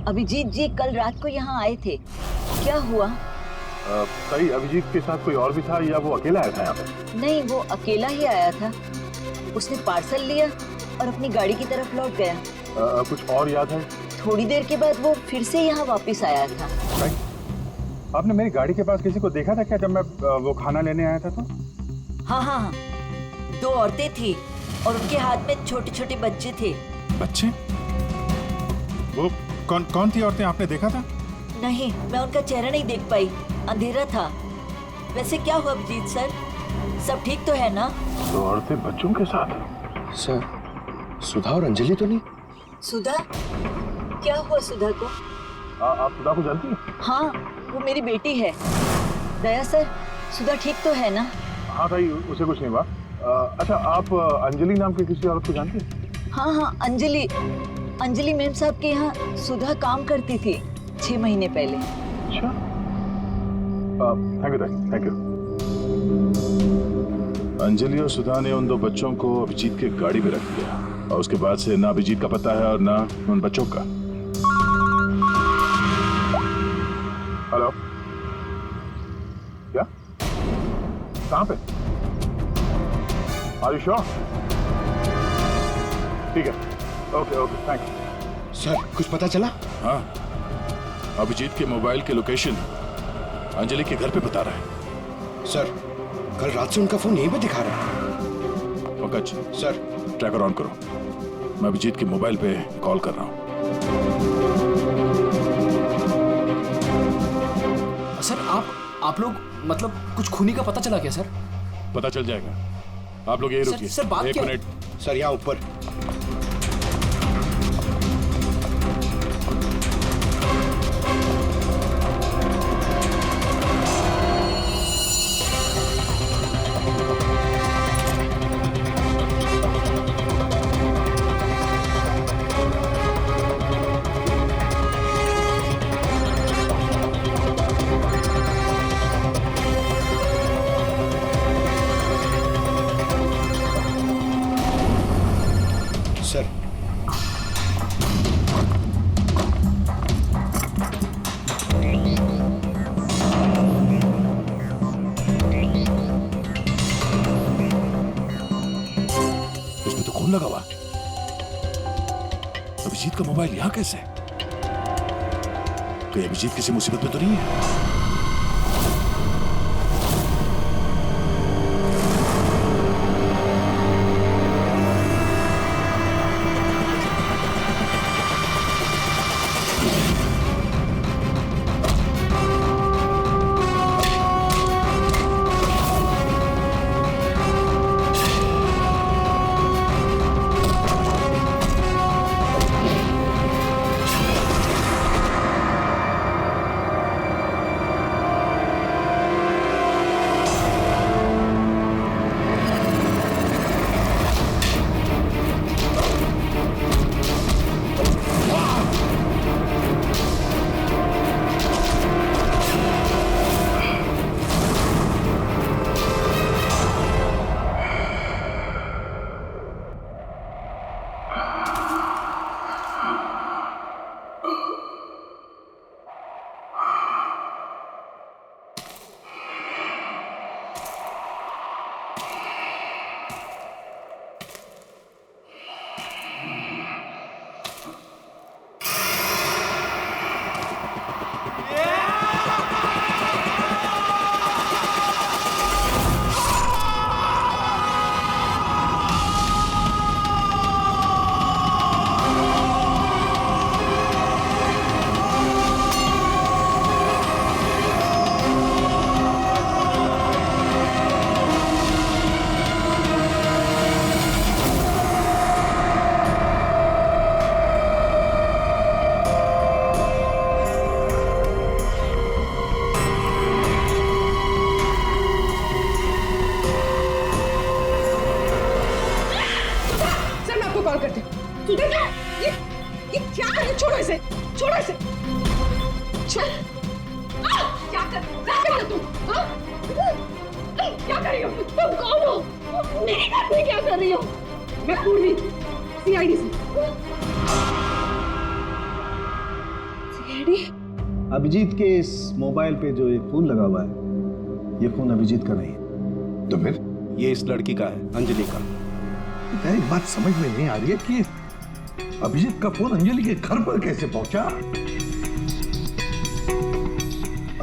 अभिजीत जी कल रात को यहाँ आए थे, क्या हुआ? सही, अभिजीत के साथ कोई और भी था या वो अकेला आया था यहाँ पे? नहीं, वो अकेला ही आया था। उसने पार्सल लिया और अपनी गाड़ी की तरफ लौट गया। कुछ और याद है? थोड़ी देर के बाद वो फिर से यहाँ वापस आया था। आपने मेरी गाड़ी के पास किसी को देखा था क्या जब मैं वो खाना लेने आया था तो? हाँ हाँ हाँ, 2 औरतें थी और उनके हाथ में छोटे छोटे बच्चे थे। बच्चे? वो कौन थी औरतें, आपने देखा था? नहीं, मैं उनका चेहरा नहीं देख पाई, अंधेरा था। वैसे क्या हुआ अभिजीत सर, सब ठीक तो है ना? 2 औरतें बच्चों के साथ? सर, सुधा और अंजलि तो नहीं? सुधा? क्या हुआ सुधा को? आप सुधा को जानती हैं? हाँ, वो मेरी बेटी है। दया सर, सुधा ठीक तो है ना? हाँ भाई, उसे कुछ नहीं हुआ। अच्छा, आप अंजलि नाम के किसी औरत को जानती हैं? हाँ हाँ, अंजलि मैम साहब के यहाँ सुधा काम करती थी 6 महीने पहले। अच्छा, थैंक यू। अंजलि और सुधा ने उन 2 बच्चों को अभिजीत के गाड़ी में रख लिया और उसके बाद से ना अभिजीत का पता है और ना उन बच्चों का। हेलो, क्या? कहाँ पे? Are you sure? ठीक है, ओके, थैंक्स। सर, कुछ पता चला? हाँ, अभिजीत के मोबाइल के लोकेशन अंजलि के घर पे बता रहा है। सर, कल रात से उनका फोन यहीं पे दिखा रहा है। पंकज, सर, ट्रैकर ऑन करो, मैं अभिजीत के मोबाइल पे कॉल कर रहा हूँ। सर, आप लोग मतलब कुछ खूनी का पता चला क्या सर? पता चल जाएगा, आप लोग यही रुकिए। सर, बात 1 क्या? मिनट। सर यहाँ ऊपर। सर, इसमें तो खून लगा हुआ। अभिजीत का मोबाइल यहाँ कैसे? कहीं अभिजीत किसी मुसीबत में तो नहीं है? छोड़ो इसे, छोड़ो इसे। क्या कर रही हो तुम? क्या कर रही हो? तुम कौन हो? मेरे घर में क्या कर रही हो? मैं पूर्वी, CID से। डैडी अभिजीत के इस मोबाइल पे जो एक फोन लगा हुआ है, ये फोन अभिजीत का नहीं है। तो फिर ये इस लड़की का है, अंजलि का। एक बात समझ में नहीं आ रही है कि अभिजीत का फोन अंजलि के घर पर कैसे पहुंचा।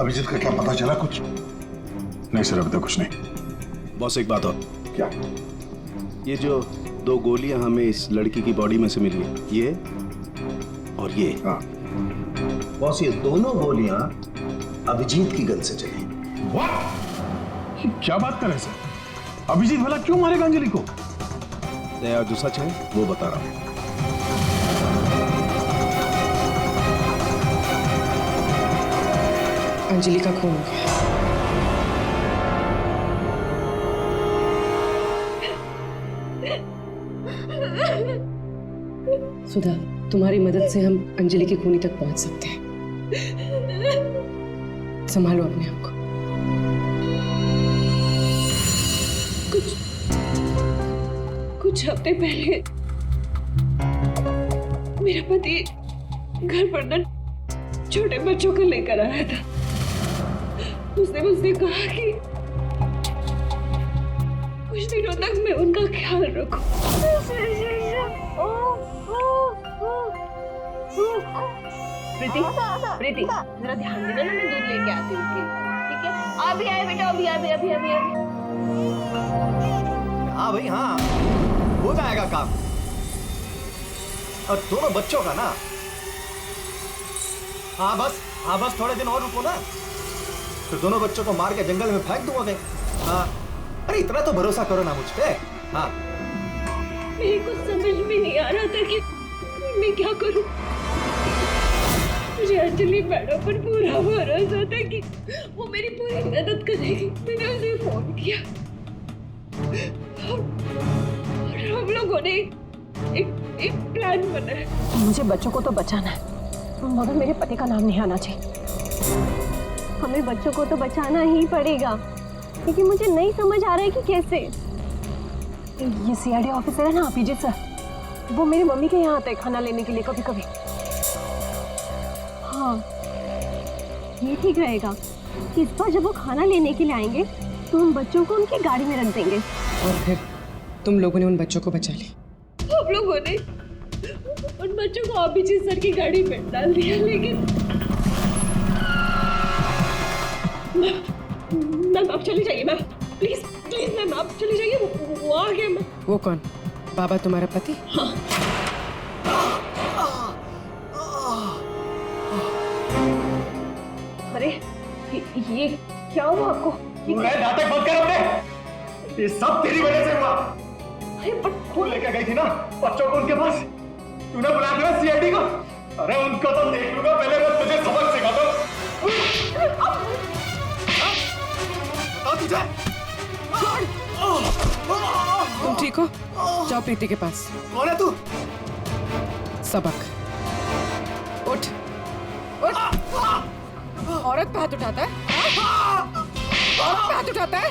अभिजीत का क्या पता चला कुछ? नहीं सर, अभी तक कुछ नहीं। बॉस एक बात और, क्या? ये जो 2 गोलियां हमें इस लड़की की बॉडी में से मिली, ये और ये, हाँ। बॉस, ये दोनों गोलियां अभिजीत की गन से चली। What? क्या बात कर रहे हैं सर? अभिजीत भला क्यों मारेगा अंजलि को? या जो सच है वो बता रहा हूं। अंजलि का खून हो गया। सुधा, तुम्हारी मदद से हम अंजलि की खूनी तक पहुंच सकते हैं। संभालो अपने आप को। कुछ हफ्ते पहले मेरा पति घर पर न छोटे बच्चों को लेकर आया था। उसने मुझसे कहा कि कुछ दिनों तक मैं उनका ख्याल रखूं। प्रीति, जरा ध्यान देना ना, मैं दूध लेके आती हूँ, ठीक है? अभी आए बेटा, अभी। हाँ भाई हाँ, हो जाएगा काम। और दोनों बच्चों का ना, हाँ बस थोड़े दिन और रुको ना, फिर दोनों बच्चों को मार के जंगल में फेंक दूंगा कहीं। हाँ, अरे इतना तो भरोसा करो ना मुझ पे। हाँ, मेरे को समझ में नहीं आ रहा था कि मैं क्या करूं। मुझे अंजलि मैडम पर पूरा भरोसा था कि वो मेरी पूरी मदद करेगी। मैंने उसे फोन किया और हम लोगों ने एक प्लान बनाया। मुझे बच्चों को तो बचाना है, मगर मेरे पति का नाम नहीं आना चाहिए। हमें बच्चों को तो बचाना ही पड़ेगा, लेकिन मुझे नहीं समझ आ रहा है कि कैसे। ये सीआईडी ऑफिसर है ना अभिजीत सर, वो मेरी मम्मी के यहाँ आते हैं खाना लेने के लिए कभी कभी। हाँ, ये ठीक रहेगा कि इस बार जब वो खाना लेने के लिए आएंगे तो उन बच्चों को उनकी गाड़ी में रख देंगे। और फिर तुम लोगों ने उन बच्चों को बचा लिया। हम लोगों ने उन बच्चों को अभिजीत सर की गाड़ी में डाल दिया, लेकिन मैम आप चली जाइए मैम, प्लीज मैम आप चली जाइए। वो आ गया मैम। वो कौन? बाबा तुम्हारा पति? हाँ। अरे ये क्या हुआ आपको? नाटक बंद कर अपने, ये सब तेरी वजह से हुआ। अरे बट तू लेकर गई थी ना बच्चों को उनके पास, तूने बुलाया था ना सीआईडी को। अरे उनको तो देख लूंगा, पहले मैं तुझे सबक सिखाता हूं। बताओ तुझे। तुम ठीक हो? जाओ प्रीति के पास। कौन है तू? सबक। उठ। औरत पे हाथ उठाता है? औरत पे हाथ उठाता है?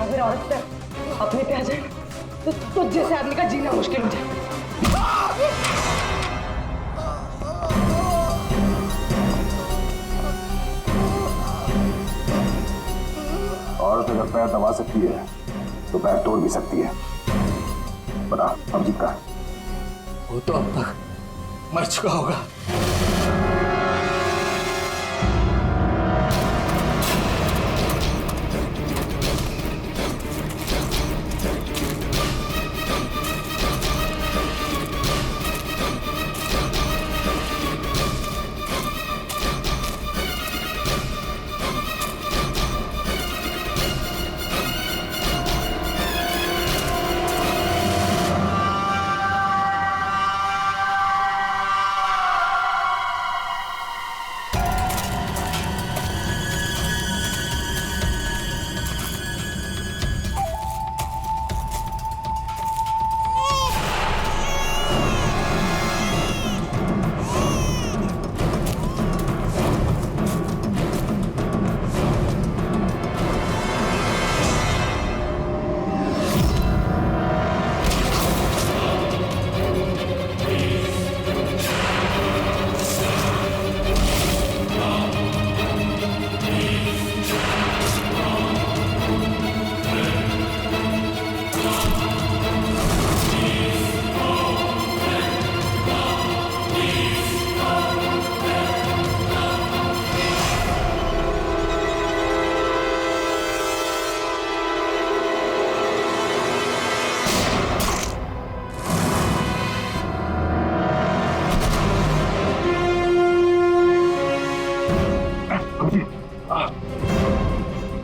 अगर औरत पे अपने पे आ जाए तो जैसे आदमी का जीना मुश्किल हो जाए। औरत अगर पैर दबा सकती है तो पैर तोड़ भी सकती है। बता अभिजीत का? वो तो अब तक मर चुका होगा।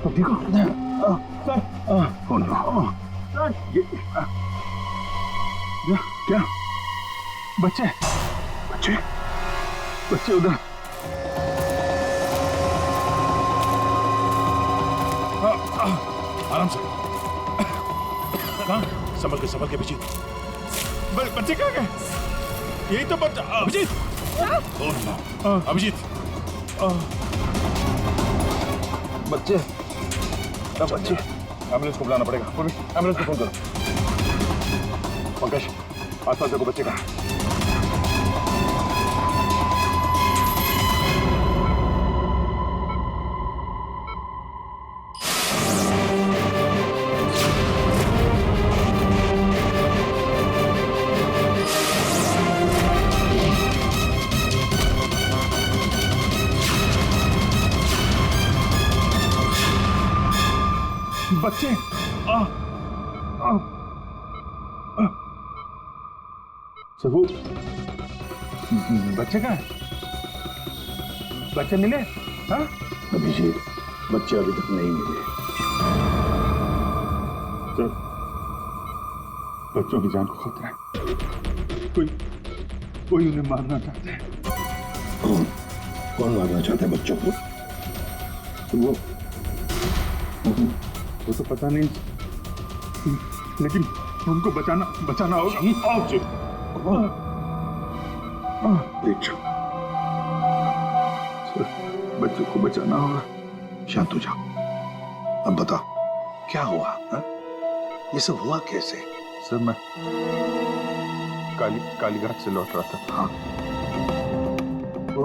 देखो क्या बच्चे बच्चे बच्चे उधर आराम से संभल के अभिजीत बच्चे कहाँ गए? यही तो बच्चा अभिजीत अभिजीत बच्चे बच्चे एम्बुलेंस को बुलाना पड़ेगा एम्बुलेंस को फोन करो पंकज आसपास देखो बच्चे कहाँ बच्चे सबू बच्चे कहाँ हैं? बच्चे मिले? हाँ अभिजीत बच्चे अभी तक नहीं मिले। सर बच्चों की जान को खतरा है कोई उन्हें मारना चाहता है। कौन मारना चाहता है बच्चों को? वो तो पता नहीं लेकिन उनको बचाना होगा। बच्चों को बचाना होगा। शांत हो जाओ। अब बताओ क्या हुआ हा? ये सब हुआ कैसे? सर मैं कालीघाट से लौट रहा था। हाँ वो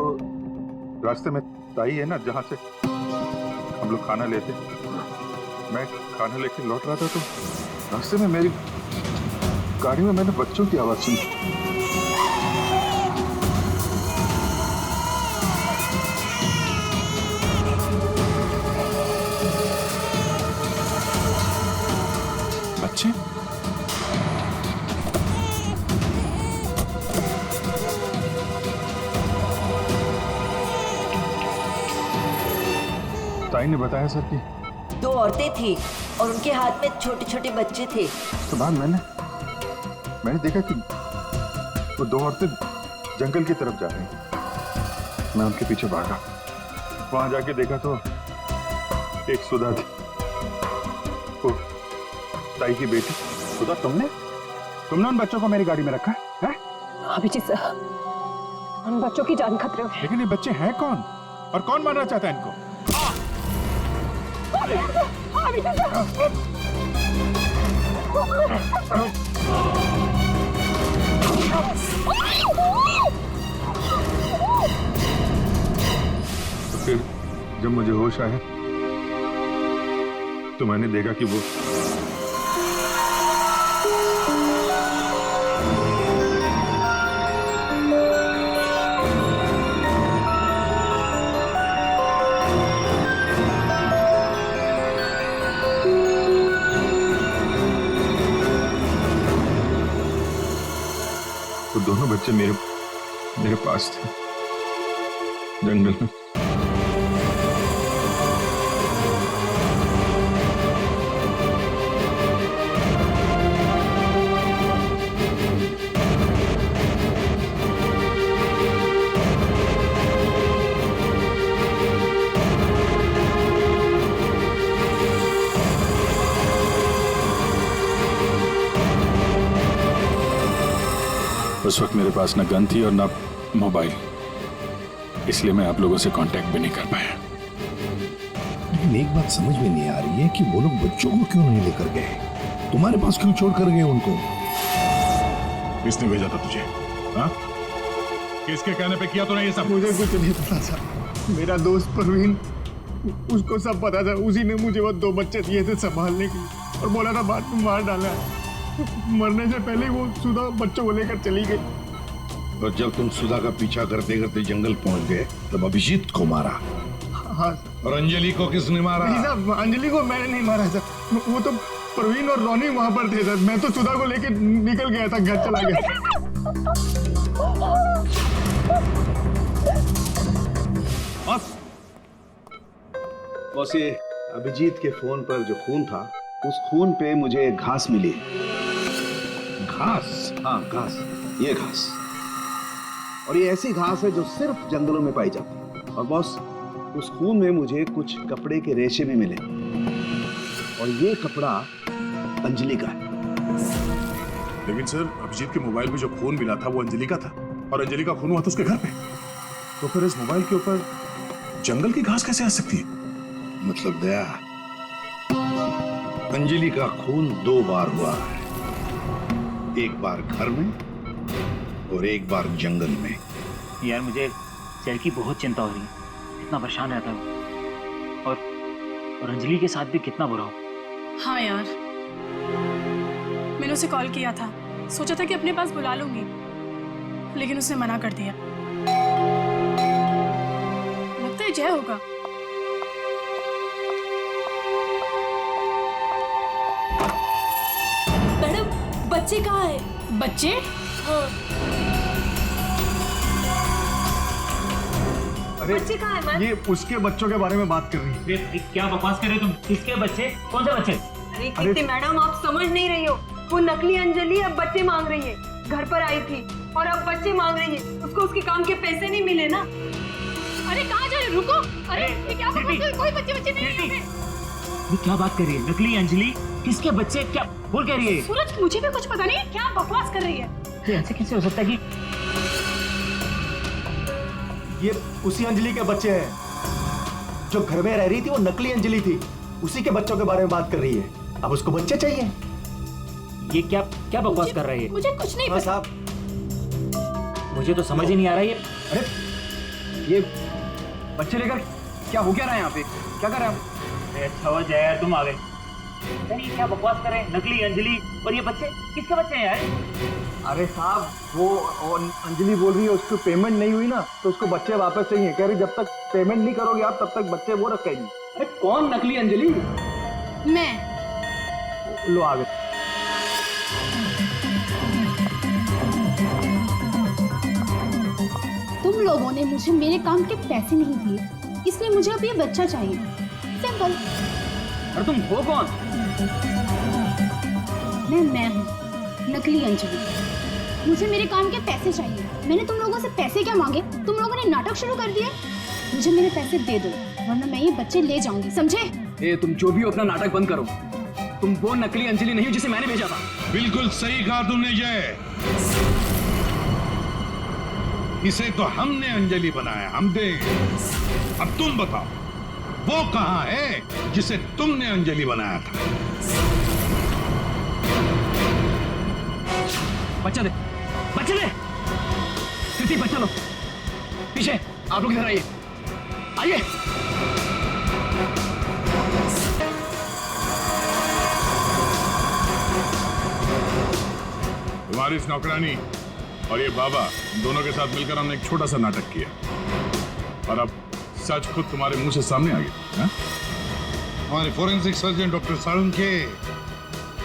रास्ते में ताई है ना जहाँ से हम लोग खाना लेते, मैं खाना लेके लौट रहा था तो रास्ते में मेरी गाड़ी में मैंने बच्चों की आवाज सुनी। बच्चे ताई ने बताया सर कि 2 औरतें थी और उनके हाथ में छोटे छोटे बच्चे थे। उसके बाद मैंने देखा कि वो 2 औरतें जंगल की तरफ जा रही हैं। मैं उनके पीछे भागा, वहां जाके देखा तो एक सुधा थी, वो ताई की बेटी। सुधा तुमने उन बच्चों को मेरी गाड़ी में रखा है? अभिजीत सर, उन बच्चों की जान खतरे में। लेकिन ये बच्चे हैं कौन और कौन मारना चाहता है इनको? तो फिर जब मुझे होश आया तो मैंने देखा कि वो दोनों बच्चे मेरे पास थे जंगल में। उस वक्त मेरे पास न गन थी और न मोबाइल, इसलिए मैं आप लोगों से कांटेक्ट भी नहीं कर पाया। लेकिन एक बात समझ में नहीं आ रही है कि वो लोग बच्चों को क्यों नहीं लेकर गए? तुम्हारे पास क्यों छोड़ कर गए उनको? किसने भेजा था तुझे? हाँ? किसके कहने पे किया तूने ये सब? मुझे कुछ नहीं पता था। मेरा दोस्त परवीन, उसको सब पता था। उसी ने मुझे वो 2 बच्चे दिए थे संभालने के लिए और बोला था बाद में मार डाला है। मरने से पहले वो सुधा बच्चों को लेकर चली गई। और जब तुम सुधा का पीछा करते करते जंगल पहुंच गए तब अभिजीत को मारा। हाँ। और अंजलि को किसने मारा? नहीं साहब, अंजलि को मैंने नहीं मारा सर। वो तो परवीन और रोनी वहां पर थे सर। मैं तो सुधा को लेकर निकल गया था, घर चला गया। बॉस ये अभिजीत के फोन पर जो खून था, उस खून पे मुझे एक घास मिली। घास? हाँ, घास, ये घास। और ये ऐसी घास है जो सिर्फ जंगलों में पाई जाती है। और बॉस, उस खून में मुझे कुछ कपड़े के रेशे भी मिले, और ये कपड़ा अंजलि का है। लेकिन सर, अभिजीत के मोबाइल में जो खून मिला था वो अंजलि का था, और अंजलि का खून हुआ था उसके घर पे। तो फिर इस मोबाइल के ऊपर जंगल की घास कैसे आ सकती है? मतलब दया, अंजलि का खून 2 बार हुआ है, एक बार घर में और एक बार जंगल में। यार मुझे सर की बहुत चिंता हो रही है, कितना परेशान रहता है और अंजलि के साथ भी कितना बुरा हो। हाँ यार, मैंने उसे कॉल किया था, सोचा था कि अपने पास बुला लूंगी, लेकिन उसने मना कर दिया। लगता है जय होगा। मैडम, बच्चे कहाँ है? बच्चे? हाँ। अरे बच्चे कहाँ है मैम? ये उसके बच्चों के बारे में बात कर रही है। अरे क्या बकवास कर रहे हो तुम? किसके बच्चे? कौन से बच्चे? अरे कीर्ति मैडम, आप समझ नहीं रही हो। वो नकली अंजलि अब बच्चे मांग रही है। घर पर आई थी और अब बच्चे मांग रही है। उसको उसके काम के पैसे नहीं मिले ना। अरे कहाँ जा रहे? रुको। अरे ये क्या बकवास कर रही है? कोई बच्चे नहीं है। ये क्या बात कर रही है? नकली अंजलि? किसके बच्चे? क्या बोल कह रही है? सूरज, मुझे भी कुछ पता नहीं है, क्या बकवास कर रही है। ये ऐसे कैसे हो सकता है कि ये उसी अंजलि के बच्चे हैं जो घर में रह रही थी। वो नकली अंजलि थी, उसी के बच्चों के बारे में बात कर रही है। अब उसको बच्चे चाहिए। ये क्या बकवास कर रही है? मुझे कुछ नहीं हाँ पता। साहब, मुझे तो समझ ही नहीं आ रहा है। अरे ये बच्चे लेकर क्या हो क्या रहा है यहाँ पे? क्या कर रहे हैं आप? अच्छा हुआ जय यार तुम आ गए। यार ये क्या बकवास कर रहे हैं? नकली अंजलि और ये बच्चे किसके बच्चे हैं यार? अरे साहब, वो अंजलि बोल रही है उसको पेमेंट नहीं हुई ना, तो उसको बच्चे वापस चाहिए। कह रही जब तक पेमेंट नहीं करोगे आप तब तक बच्चे वो रखेगी। अरे कौन नकली अंजलि? मैं। लो आ गए। तुम लोगों ने मुझे मेरे काम के पैसे नहीं दिए, इसलिए मुझे अब ये बच्चा चाहिए। सिंपल। और तुम हो कौन? मैं हूँ नकली अंजलि। मुझे मेरे काम के पैसे चाहिए। मैंने तुम लोगों से पैसे क्या मांगे? तुम लोगों ने नाटक शुरू कर दिया। मुझे मेरे पैसे दे दो, वरना मैं ये बच्चे ले जाऊंगी, समझे? ए, तुम जो भी हो अपना नाटक बंद करो। तुम वो नकली अंजलि नहीं हो जिसे मैंने भेजा था। बिल्कुल सही कहा तुमने जय। इसे तो हमने अंजलि बनाया, हमने। अब तुम बताओ, वो कहाँ है जिसे तुमने अंजलि बनाया था? बच्चा दे, बच्चा दे। कृति, बच्चा लो। पीछे आप लोग इधर आइए, आइए। तुम्हारी इस नौकरानी और ये बाबा दोनों के साथ मिलकर हमने एक छोटा सा नाटक किया, और अब सच खुद तुम्हारे मुंह से सामने आ गया। हमारे फोरेंसिक सर्जन डॉक्टर साळुंखे,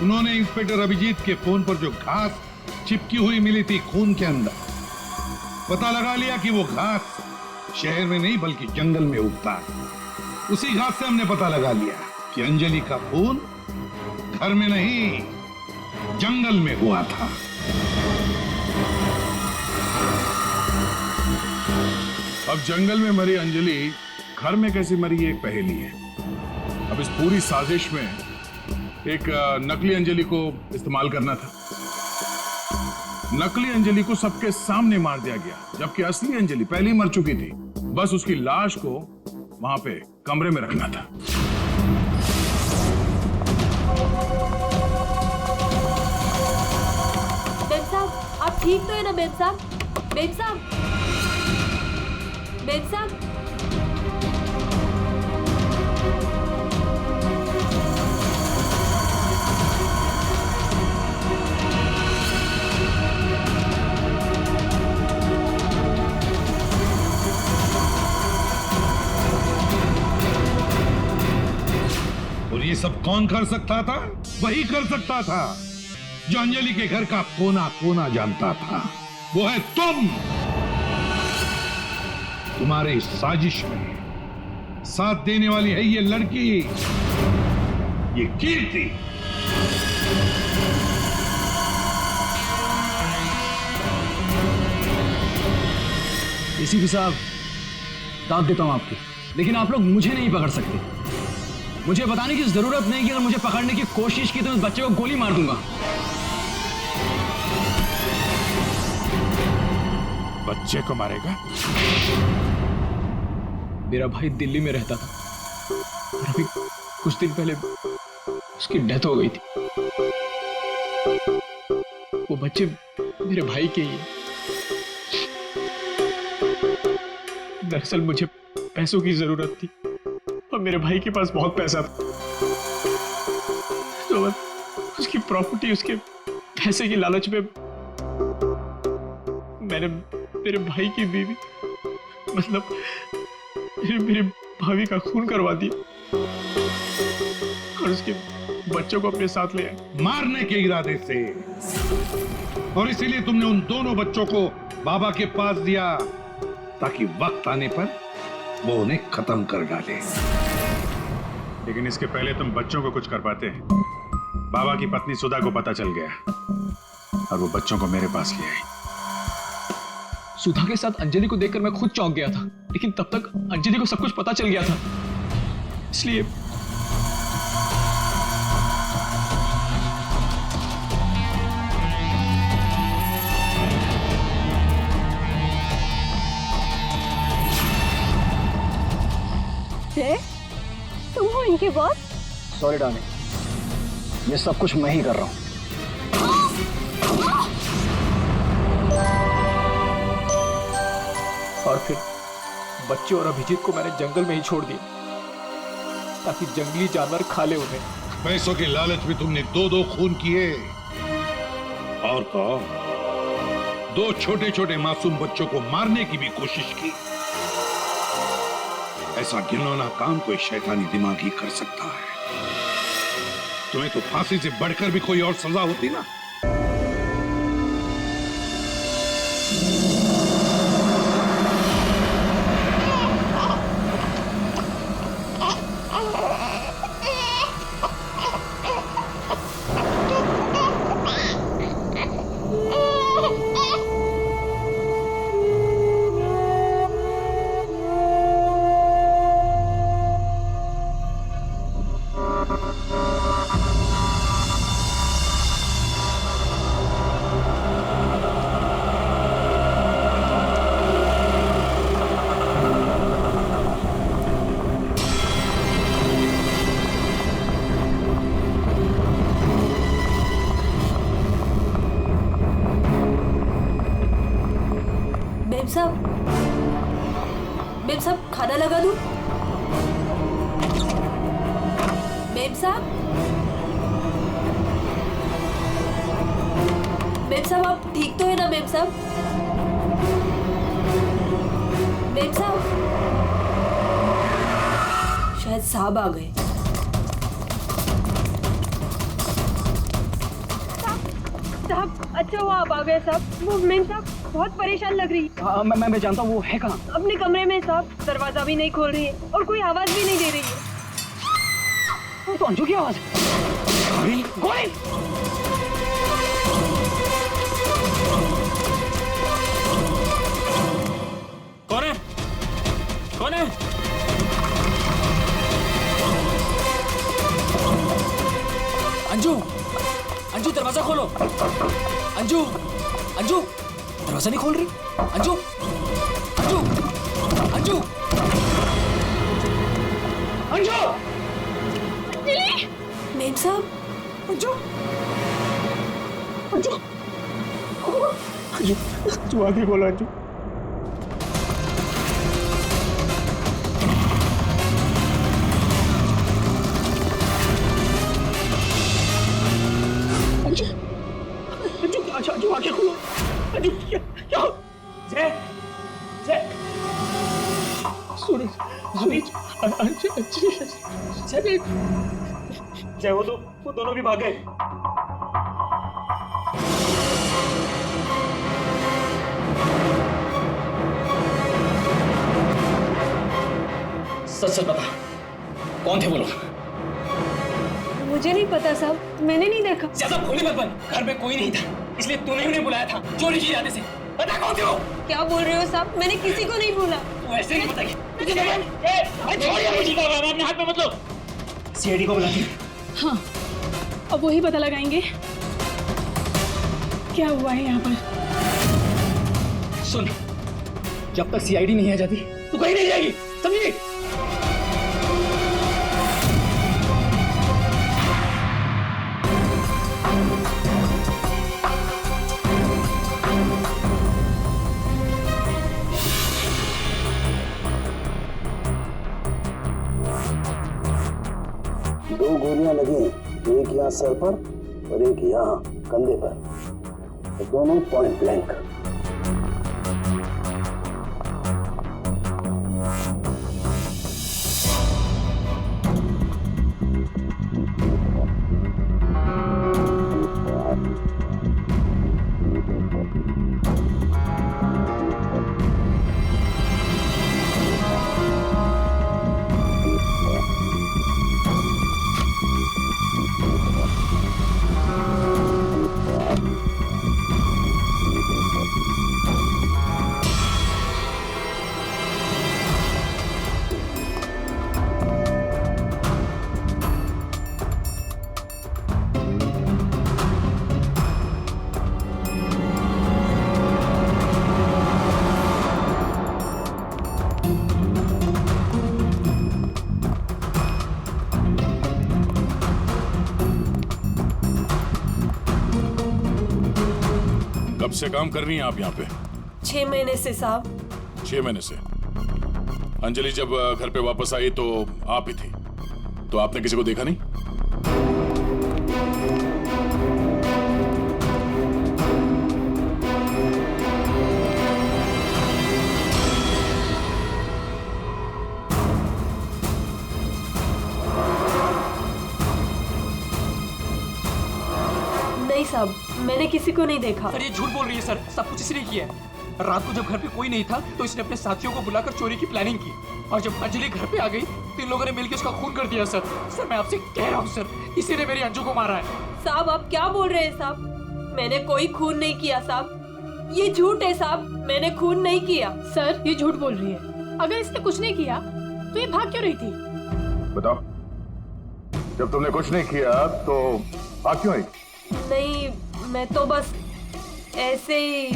उन्होंने इंस्पेक्टर अभिजीत के फोन पर जो घास चिपकी हुई मिली थी खून के अंदर, पता लगा लिया कि वो घास शहर में नहीं बल्कि जंगल में उगता है। उसी घास से हमने पता लगा लिया कि अंजलि का खून घर में नहीं जंगल में हुआ था। अब जंगल में मरी अंजलि घर में कैसे मरी, ये एक पहेली है। अब इस पूरी साजिश में एक नकली अंजलि को इस्तेमाल करना था। नकली अंजलि को सबके सामने मार दिया गया, जबकि असली अंजलि पहले ही मर चुकी थी। बस उसकी लाश को वहां पे कमरे में रखना था। बेब साहब, आप ठीक तो है ना? बेब साहब, बेब साहब, बेब साहब। और ये सब कौन कर सकता था? वही कर सकता था जो अंजलि के घर का कोना कोना जानता था। वो है तुम। तुम्हारे इस साजिश में साथ देने वाली है ये लड़की, ये कीर्ति। एसीपी साहब, दाद देता हूं आपकी, लेकिन आप लोग मुझे नहीं पकड़ सकते। मुझे बताने की जरूरत नहीं कि अगर मुझे पकड़ने की कोशिश की तो उस बच्चे को गोली मार दूंगा। बच्चे को मारेगा? मेरा भाई दिल्ली में रहता था और अभी कुछ दिन पहले उसकी डेथ हो गई थी। वो बच्चे मेरे भाई के ही हैं। दरअसल मुझे पैसों की जरूरत थी और मेरे भाई के पास बहुत पैसा था, तो उसकी प्रॉपर्टी, उसके पैसे की लालच में मैंने मेरे भाई की बीवी, मतलब मेरे भाभी का खून करवा दिया और उसके बच्चों को अपने साथ ले आए मारने के इरादे से। और इसीलिए तुमने उन दोनों बच्चों को बाबा के पास दिया ताकि वक्त आने पर वो उन्हें खत्म कर डाले। लेकिन इसके पहले तुम बच्चों को कुछ कर पाते। बाबा की पत्नी सुधा को पता चल गया और वो बच्चों को मेरे पास ले आई। सुधा के साथ अंजलि को देखकर मैं खुद चौंक गया था, लेकिन तब तक अंजलि को सब कुछ पता चल गया था, इसलिए तुम हो इनके बॉस? सॉरी डार्लिंग, ये सब कुछ मैं ही कर रहा हूं। और फिर बच्चे और अभिजीत को मैंने जंगल में ही छोड़ दिया ताकि जंगली जानवर खा ले उन्हें। पैसों के लालच में तुमने दो खून किए और तो दो छोटे छोटे मासूम बच्चों को मारने की भी कोशिश की। ऐसा घिनौना काम कोई शैतानी दिमाग ही कर सकता है। तुम्हें तो फांसी से बढ़कर भी कोई और सजा होती ना। मेम साहब खाना लगा दूं? मेम साहब, मेम साहब आप ठीक तो है ना? मेम साहब, मेम साहब, शायद साहब आ गए। साहब अच्छा हुआ आप आ गए साहब। वो मेम साहब बहुत परेशान लग रही है। मैं जानता हूँ वो है कहाँ। अपने कमरे में साहब, दरवाजा भी नहीं खोल रही है और कोई आवाज भी नहीं दे रही है। वो तो अंजू की आवाज है। गोली! कौन है? कौन है? अंजू, अंजू दरवाजा खोलो। अंजू, अंजू दरवाजा नहीं खोल रही। अंजू, अंजू, अंजू, अंजू, मेम साहब, अंजू, अंजू, अंजू, तू आगे बोलो अंजू। अंजू, अंजू, अंजू आगे खोलो। अंजू क्या? जय, जय, सूरज, अंजू, जय, जय, वो दोनों भी भाग गए। सच सच बता, कौन थे वो लोग? मुझे नहीं पता साहब, मैंने नहीं देखा। ज्यादा भोली मत बन, घर में कोई नहीं था, इसलिए तूने उन्हें बुलाया था चोरी की इरादे से। बता कौन थे वो? क्या बोल रहे हो साहब, मैंने किसी को नहीं बोला। तू ऐसे नहीं बताएगी। अपने हाथ में मत लो। सीआईडी को बुलाती। हाँ, अब वही पता लगाएंगे क्या हुआ है यहाँ पर। सुन, जब तक सीआईडी नहीं आ जाती तू कहीं नहीं जाएगी, समझी? 2 गोलियां लगी, एक यहाँ सर पर और एक यहाँ कंधे पर, तो दोनों पॉइंट ब्लैंक। कब से काम कर रही हैं आप यहाँ पे? 6 महीने से साहब। 6 महीने से। अंजलि जब घर पे वापस आई तो आप ही थी, तो आपने किसी को देखा नहीं? नहीं साहब, मैंने किसी को नहीं देखा। सर ये झूठ बोल रही है सर, सब कुछ इसने किया है। रात को जब घर पे कोई नहीं था तो इसने अपने साथियों को बुलाकर चोरी की प्लानिंग की, और जब अंजलि घर पे आ गई तो इन लोगों ने मिलकर उसका खून कर दिया। सर सर मैं आपसे कह रहा हूँ सर, इसी ने मेरी अंजू को मारा है। साहब आप क्या बोल रहे हैं साहब, मैंने कोई खून नहीं किया साहब, ये झूठ है साहब, मैंने खून नहीं किया। सर ये झूठ बोल रही है, अगर इसने कुछ नहीं किया तो ये भाग क्यों रही थी? बताओ, जब तुमने कुछ नहीं किया तो भाग क्यों आई? नहीं, मैं तो बस ऐसे ही।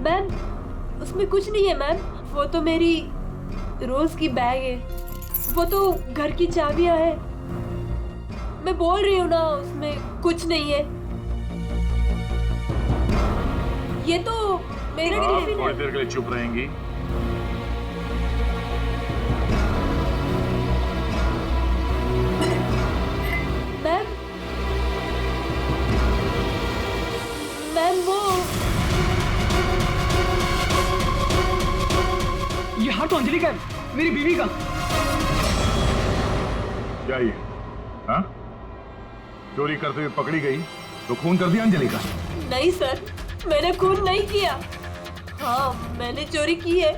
मैम उसमें कुछ नहीं है मैम, वो तो मेरी रोज की बैग है, वो तो घर की चाबियां है। मैं बोल रही हूँ ना, उसमें कुछ नहीं है। ये तो मेरा आप थोड़ी देर के लिए चुप रहेंगी? मैम वो ये हाथ तो अंजलि का है, मेरी बीवी का। क्या ये? हाँ? चोरी करते हुए पकड़ी गई तो खून कर दिया अंजलि का? नहीं सर, मैंने खून नहीं किया। हाँ मैंने चोरी की है,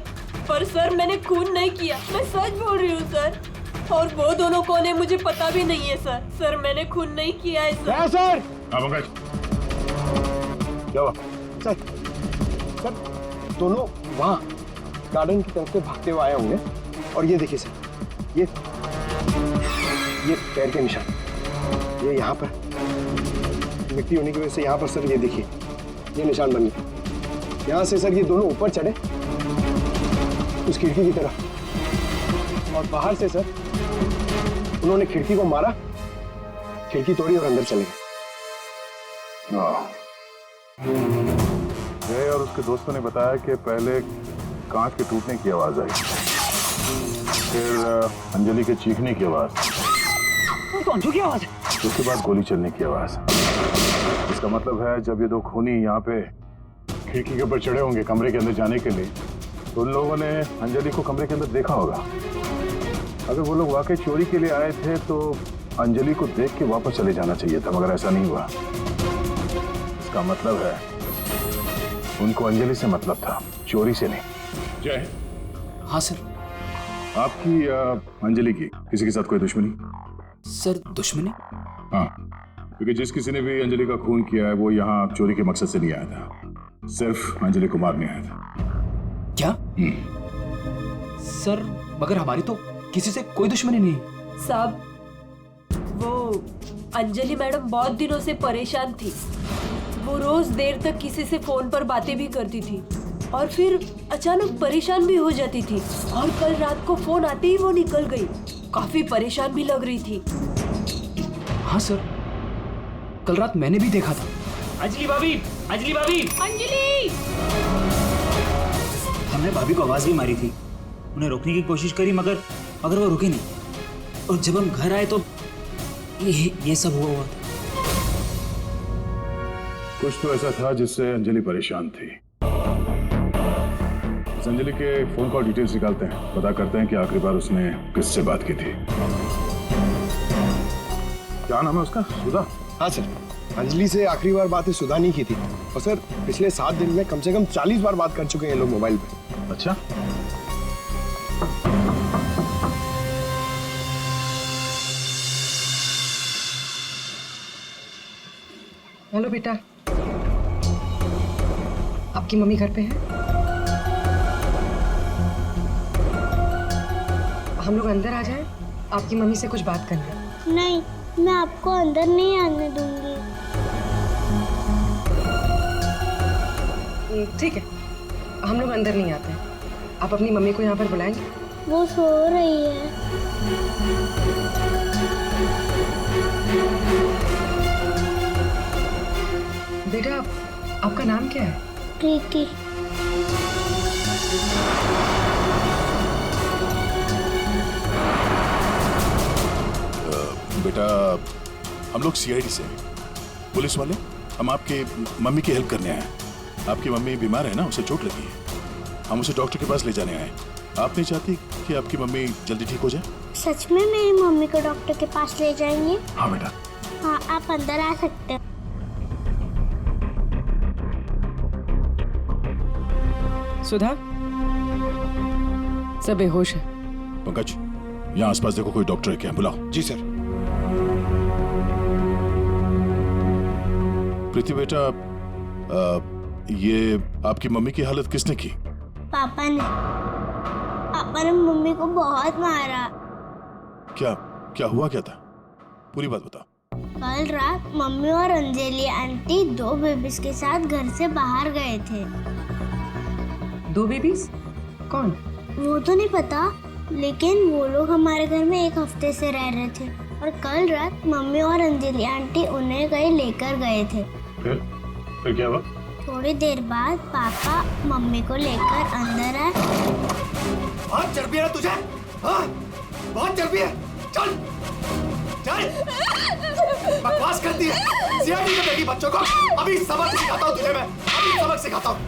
पर सर मैंने खून नहीं किया, मैं सच बोल रही हूँ सर। और वो दोनों कौन है मुझे पता भी नहीं है सर। सर मैंने खून नहीं किया है सर। सर पंकज, क्या हुआ? सर दोनों वहाँ गार्डन की तरफ से भागते हुए आए होंगे, और ये देखिए सर, ये पैर के निशान, ये यहाँ पर मिट्टी होने की वजह से यहाँ पर सर ये देखिए ये निशान बन गए। यहाँ से सर ये दोनों ऊपर चढ़े उस खिड़की की तरफ, और बाहर से सर उन्होंने खिड़की को मारा, खिड़की तोड़ी और अंदर चले गए। जय और उसके दोस्तों ने बताया कि पहले कांच के टूटने की आवाज आई, फिर अंजलि के चीखने की आवाज, तो अंजू की आवाज है, उसके बाद गोली चलने की आवाज। इसका मतलब है जब ये दो खूनी यहाँ पे खिड़की के ऊपर चढ़े होंगे कमरे के अंदर जाने के लिए, तो उन लोगों ने अंजलि को कमरे के अंदर देखा होगा। अगर वो लोग वाकई चोरी के लिए आए थे तो अंजलि को देख के वापस चले जाना चाहिए था, मगर ऐसा नहीं हुआ। इसका मतलब है उनको अंजलि से मतलब था, चोरी से नहीं। जय। हाँ सर। आपकी अंजलि की किसी के साथ कोई दुश्मनी? सर दुश्मनी? हाँ, क्योंकि जिस किसी ने भी अंजलि का खून किया है वो यहाँ चोरी के मकसद से नहीं आया था, सिर्फ अंजलि को मारने आया था। क्या? सर मगर हमारी तो किसी से कोई दुश्मनी नहीं। साहब, वो अंजलि मैडम बहुत दिनों से परेशान थी। वो रोज देर तक किसी से फोन पर बातें भी करती थी और फिर अचानक परेशान भी हो जाती थी, और कल रात को फोन आते ही वो निकल गई। काफी परेशान भी लग रही थी। हाँ सर, कल रात मैंने भी देखा था। अंजलि भाभी, अंजलि भाभी, अंजलि! हमने भाभी को आवाज भी मारी थी, उन्हें रोकने की कोशिश करी, मगर वो रुके नहीं। और जब हम घर आए तो ये सब हुआ था। कुछ तो ऐसा था जिससे अंजलि परेशान थी। इस अंजलि के फोन कॉल डिटेल्स निकालते हैं, पता करते हैं कि आखिरी बार उसने किससे बात की थी। क्या नाम है उसका? सुधा? हाँ सर, अंजलि से आखिरी बार बात सुधा नहीं की थी, और सर पिछले 7 दिन में कम से कम 40 बार बात कर चुके हैं लोग मोबाइल पे। अच्छा, हेलो बेटा, आपकी मम्मी घर पे है? हम लोग अंदर आ जाएं? आपकी मम्मी से कुछ बात करनी है। नहीं, मैं आपको अंदर नहीं आने दूंगी। ठीक है, हम लोग अंदर नहीं आते। आप अपनी मम्मी को यहाँ पर बुलाएंगे? वो सो रही है। बेटा, आपका नाम क्या है? प्रीति। बेटा, हम लोग सीआईडी से हैं, पुलिस वाले। हम आपके मम्मी की हेल्प करने आए हैं। आपकी मम्मी बीमार है ना, उसे चोट लगी है। हम उसे डॉक्टर के पास ले जाने आए। आप नहीं चाहती कि आपकी मम्मी जल्दी ठीक हो जाए? सच में मेरी मम्मी को डॉक्टर के पास ले जाएंगे? हाँ बेटा। हाँ, आप अंदर आ सकते हो। सुधा, सब बेहोश है। पंकज, यहाँ आसपास देखो, कोई डॉक्टर है क्या? बुलाओ। जी सर। प्रीति बेटा, ये आपकी मम्मी की हालत किसने की? पापा ने मम्मी को बहुत मारा। क्या हुआ क्या था? पूरी बात बताओ। कल रात मम्मी और अंजलि आंटी 2 बेबीज के साथ घर से बाहर गए थे। 2 बेबीज? कौन? वो तो नहीं पता, लेकिन वो लोग हमारे घर में 1 हफ्ते से रह रहे थे, और कल रात मम्मी और अंजलि आंटी उन्हें कहीं लेकर गए थे। फिर क्या हुआ? थोड़ी देर बाद पापा मम्मी को लेकर अंदर आए। बहुत चर्बी है तुझे? हाँ? बहुत चर्बी है। चल चल, बकवास करती है। सीआईडी में देखी बच्चों को। अभी सबक सिखाता हूँ तुझे मैं, अभी सबक सिखाता हूँ।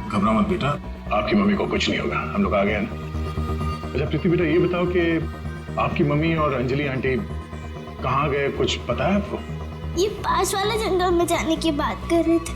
घबरा मत बेटा, आपकी मम्मी को कुछ नहीं होगा, हम लोग आ गए ना। अच्छा प्रीति बेटा, ये बताओ कि आपकी मम्मी और अंजलि आंटी कहाँ गए, कुछ पता है आपको? ये पास वाले जंगल में जाने की बात कर रहे थे।